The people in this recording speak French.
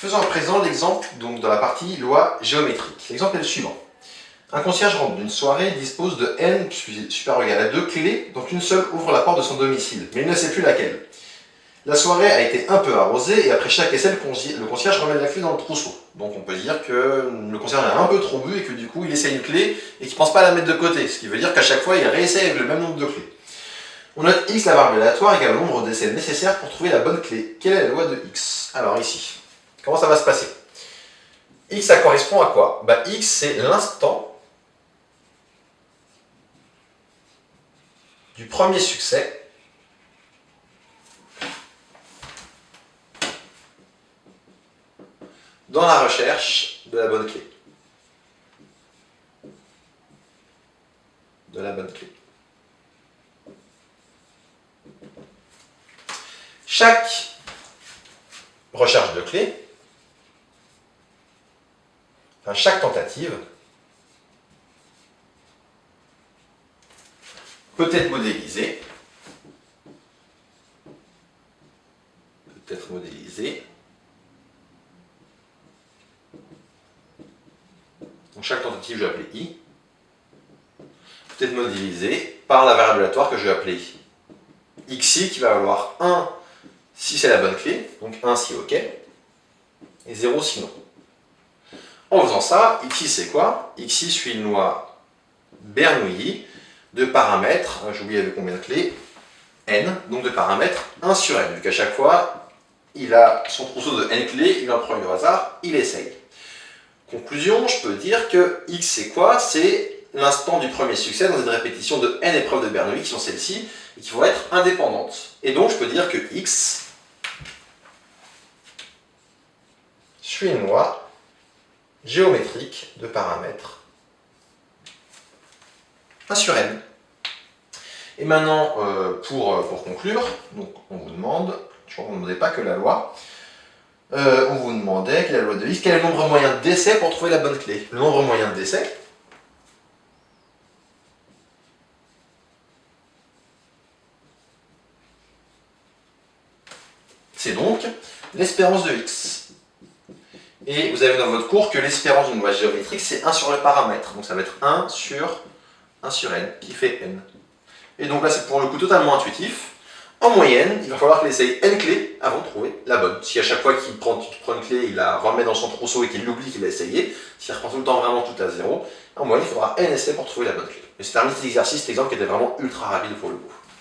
Faisons à présent l'exemple donc dans la partie loi géométrique. L'exemple est le suivant. Un concierge rentre d'une soirée dispose de n supérieur ou égal à 2 clés, dont une seule ouvre la porte de son domicile, mais il ne sait plus laquelle. La soirée a été un peu arrosée et après chaque essai, le concierge remet la clé dans le trousseau. Donc on peut dire que le concierge a un peu trop bu et que du coup il essaie une clé et qu'il ne pense pas à la mettre de côté, ce qui veut dire qu'à chaque fois il réessaye avec le même nombre de clés. On note x, la variable aléatoire, égale au nombre d'essais nécessaires pour trouver la bonne clé. Quelle est la loi de x? Alors ici, comment ça va se passer? X, ça correspond à quoi? X, c'est l'instant du premier succès dans la recherche de la bonne clé. Chaque recherche de clé, chaque tentative, peut être modélisée donc chaque tentative, je vais appeler i, peut être modélisée par la variable aléatoire que je vais appeler xi, qui va valoir 1 si c'est la bonne clé, donc 1 si ok, et 0 si non. En faisant ça, xi c'est quoi? Xi suit une loi Bernoulli de paramètres, j'ai oublié avec combien de clés, n, donc de paramètres 1 sur n, vu qu'à chaque fois, il a son trousseau de n clés, il en prend une au hasard, il essaye. Conclusion, je peux dire que x c'est quoi? C'est l'instant du premier succès dans une répétition de n épreuves de Bernoulli, qui sont celles-ci, et qui vont être indépendantes. Et donc je peux dire que x suit une loi géométrique de paramètres 1 sur n. Et maintenant, pour conclure, donc on vous demande, je crois qu'on ne demandait pas que la loi, on vous demandait quelle est la loi de x, quel est le nombre moyen d'essais pour trouver la bonne clé. Le nombre moyen d'essais, c'est donc l'espérance de x. Et vous avez dans votre cours que l'espérance d'une loi géométrique, c'est 1 sur le paramètre. Donc ça va être 1 sur n, qui fait n. Et donc là, c'est pour le coup totalement intuitif. En moyenne, il va falloir qu'il essaye n clés avant de trouver la bonne. Si à chaque fois qu'il prend une clé, il la remet dans son trousseau et qu'il l'oublie qu'il a essayé, s'il reprend tout le temps vraiment tout à 0, en moyenne, il faudra n essais pour trouver la bonne clé. Et c'est terminé cet exercice, cet exemple qui était vraiment ultra rapide pour le coup.